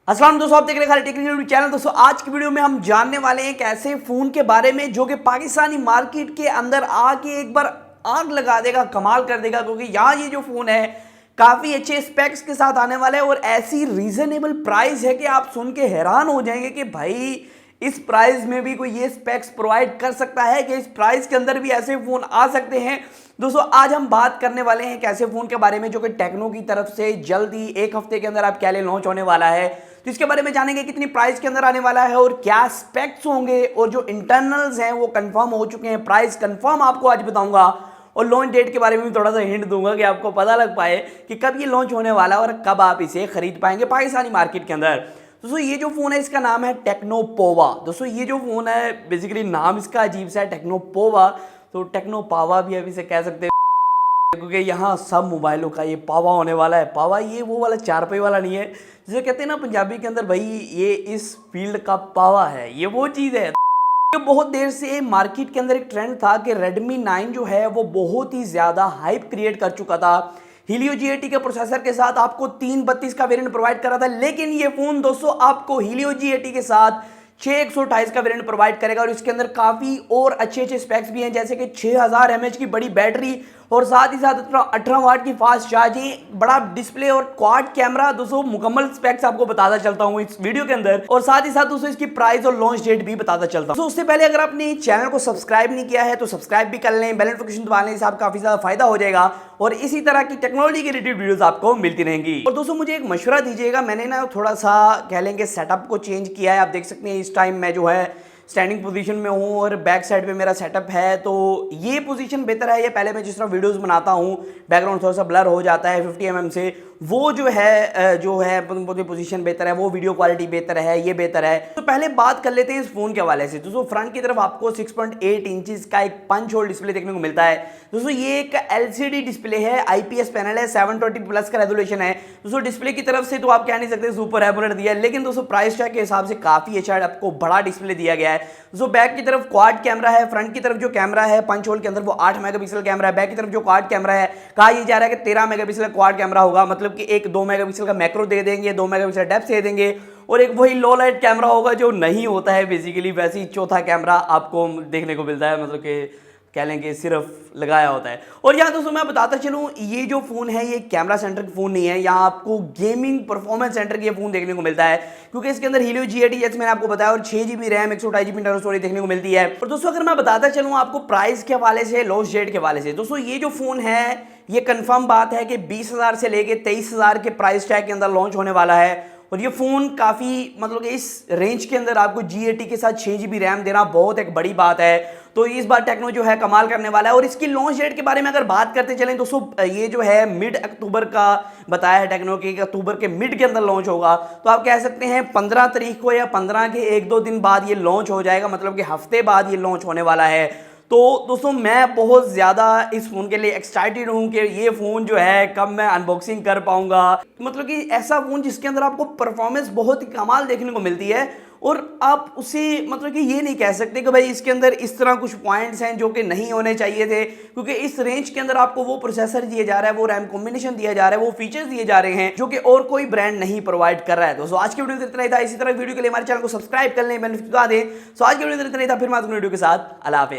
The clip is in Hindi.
अस्सलाम दोस्तों, आप देख रहे हैं खाली टेक्निकल चैनल। दोस्तों आज की वीडियो में हम जानने वाले हैं एक ऐसे फोन के बारे में जो कि पाकिस्तानी मार्केट के अंदर आके एक बार आग लगा देगा, कमाल कर देगा। क्योंकि यहाँ ये जो फोन है काफी अच्छे स्पेक्स के साथ आने वाला है और ऐसी रीजनेबल प्राइस है कि आप सुन के हैरान हो जाएंगे कि भाई इस प्राइस में भी कोई ये स्पेक्स प्रोवाइड कर सकता है कि इस प्राइस के अंदर भी ऐसे फोन आ सकते हैं। दोस्तों आज हम बात करने वाले हैं एक ऐसे फोन के बारे में जो कि टेक्नो की तरफ से जल्दी एक हफ्ते के अंदर आप क्या लॉन्च होने वाला है। तो इसके बारे में जानेंगे कितनी प्राइस के अंदर आने वाला है और क्या स्पेक्स होंगे और जो इंटरनल्स हैं वो कंफर्म हो चुके हैं, प्राइस कंफर्म आपको आज बताऊंगा। और लॉन्च डेट के बारे में भी थोड़ा सा हिंट दूंगा कि आपको पता लग पाए कि कब ये लॉन्च होने वाला है और कब आप इसे खरीद पाएंगे पाकिस्तानी मार्केट के अंदर। दोस्तों ये जो फोन है इसका नाम है टेक्नोपोवा। दोस्तों ये जो फोन है बेसिकली नाम इसका अजीब सा है, टेक्नोपोवा। तो टेक्नोपावा भी अभी से कह सकते हैं क्योंकि यहाँ सब मोबाइलों का ये पावा होने वाला है। पावा ये वो वाला 4 रुपये वाला नहीं है जिसे कहते हैं ना पंजाबी के अंदर, भाई ये इस फील्ड का पावा है, ये वो चीज़ है। बहुत देर से मार्केट के अंदर एक ट्रेंड था कि Redmi 9 जो है वो बहुत ही ज़्यादा हाइप क्रिएट कर चुका था। Helio G80 के प्रोसेसर के साथ आपको 332 का वेरिएंट प्रोवाइड कर रहा था, लेकिन ये फोन दोस्तों आपको Helio G80 के साथ 6128 का वेरिएंट प्रोवाइड करेगा और इसके अंदर काफी और अच्छे स्पेक्स भी हैं, जैसे कि 6000 mAh की बड़ी बैटरी और साथ ही साथ 18 वाट की फास्ट चार्जिंग, बड़ा डिस्प्ले और क्वाड कैमरा। दोस्तों मुकम्मल स्पेक्स आपको बताता चलता हूं इस वीडियो के अंदर और साथ ही साथ दोस्तों इसकी प्राइस और लॉन्च डेट भी बताता चलता हूं। उससे पहले अगर आपने चैनल को सब्सक्राइब नहीं किया है तो सब्सक्राइब भी कर लें, बेल नोटिफिकेशन दबा लें, इससे आपको काफी ज्यादा फायदा हो जाएगा और इसी तरह की टेक्नोलॉजी के रिलेटेड वीडियोस आपको मिलती रहेंगी। और दोस्तों मुझे एक मशवरा दीजिएगा, मैंने ना थोड़ा सा कह लेंगे सेटअप को चेंज किया है। आप देख सकते हैं इस टाइम मैं जो है स्टैंडिंग पोजीशन में हूँ और बैक साइड पे मेरा सेटअप है, तो ये पोजीशन बेहतर है। ये पहले मैं जिस तरह वीडियोस बनाता हूँ बैकग्राउंड थोड़ा सा ब्लर हो जाता है 50 mm से, वो जो है पोजीशन बेहतर है, वो वीडियो क्वालिटी बेहतर है, ये बेहतर है। तो पहले बात कर लेते हैं इस फोन के हवाले से। दोस्तों फ्रंट की तरफ आपको 6.8 इंचेस का एक पंच होल डिस्प्ले देखने को मिलता है। दोस्तों ये एक LCD डिस्प्ले है, IPS पैनल है, 720 का रेजोल्यूशन है। दोस्तों डिस्प्ले की तरफ से तो आप कह नहीं सकते सुपर एमोलेड दिया है, लेकिन दोस्तों प्राइस टैग के हिसाब से काफी अच्छा आपको बड़ा डिस्प्ले दिया गया है। दोस्तों बैक की तरफ क्वाड कैमरा है, फ्रंट की तरफ जो कैमरा है पंच होल के अंदर वो 8 मेगापिक्सल कैमरा है। बैक की तरफ जो क्वाड कैमरा है कहा यह जा रहा है कि 13 मेगापिक्सल क्वाड कैमरा होगा, मतलब कि एक 2 मेगापिक्सल का मैक्रो दे देंगे, 2 मेगापिक्सल डेप्थ दे देंगे और एक वही लो लाइट कैमरा होगा जो नहीं होता है बेसिकली, वैसे ही चौथा कैमरा आपको देखने को मिलता है, मतलब कि कह लेंगे सिर्फ लगाया होता है। और यहाँ दोस्तों मैं बताता चलूँ ये जो फोन है ये कैमरा सेंट्रिक फोन नहीं है, यहाँ आपको गेमिंग परफॉर्मेंस सेंटर ये फोन देखने को मिलता है क्योंकि इसके अंदर Helio G80 जैसे मैंने आपको बताया और 6GB RAM 128GB internal storage देखने को मिलती है। और दोस्तों अगर मैं बताता चलूँ आपको प्राइस के हवाले से, लॉन्च डेट के हवाले से, दोस्तों ये जो फोन है ये कंफर्म बात है कि 20,000 से लेके 23,000 के प्राइस टैग के अंदर लॉन्च होने वाला है। और ये फ़ोन काफ़ी मतलब कि इस रेंज के अंदर आपको G80 के साथ 6GB रैम देना बहुत एक बड़ी बात है। तो इस बार टेक्नो जो है कमाल करने वाला है। और इसकी लॉन्च डेट के बारे में अगर बात करते चलें दोस्तों, ये जो है मिड अक्टूबर का बताया है टेक्नो कि अक्टूबर के मिड के अंदर लॉन्च होगा। तो आप कह सकते हैं 15 तारीख को या 15 के 1-2 दिन बाद ये लॉन्च हो जाएगा, मतलब कि हफ्ते बाद ये लॉन्च होने वाला है। तो दोस्तों मैं बहुत ज़्यादा इस फ़ोन के लिए एक्साइटेड हूँ कि ये फ़ोन जो है कब मैं अनबॉक्सिंग कर पाऊँगा। मतलब कि ऐसा फ़ोन जिसके अंदर आपको परफॉर्मेंस बहुत ही कमाल देखने को मिलती है और आप उसे मतलब कि ये नहीं कह सकते कि भाई इसके अंदर इस तरह कुछ पॉइंट्स हैं जो कि नहीं होने चाहिए थे, क्योंकि इस रेंज के अंदर आपको वो प्रोसेसर दिया जा रहा है, वो रैम कॉम्बिनेशन दिया जा रहा है, वो फीचर्स दिए जा रहे हैं जो कि और कोई ब्रांड नहीं प्रोवाइड कर रहा है। दोस्तों आज की वीडियो में इतना ही था। इसी तरह वीडियो के लिए हमारे चैनल को सब्सक्राइब कर लें, बेनिफिट बता दें। सो आज की वीडियो में इतना ही था, फिर मैं वीडियो के साथ अल्लाह हाफिज़।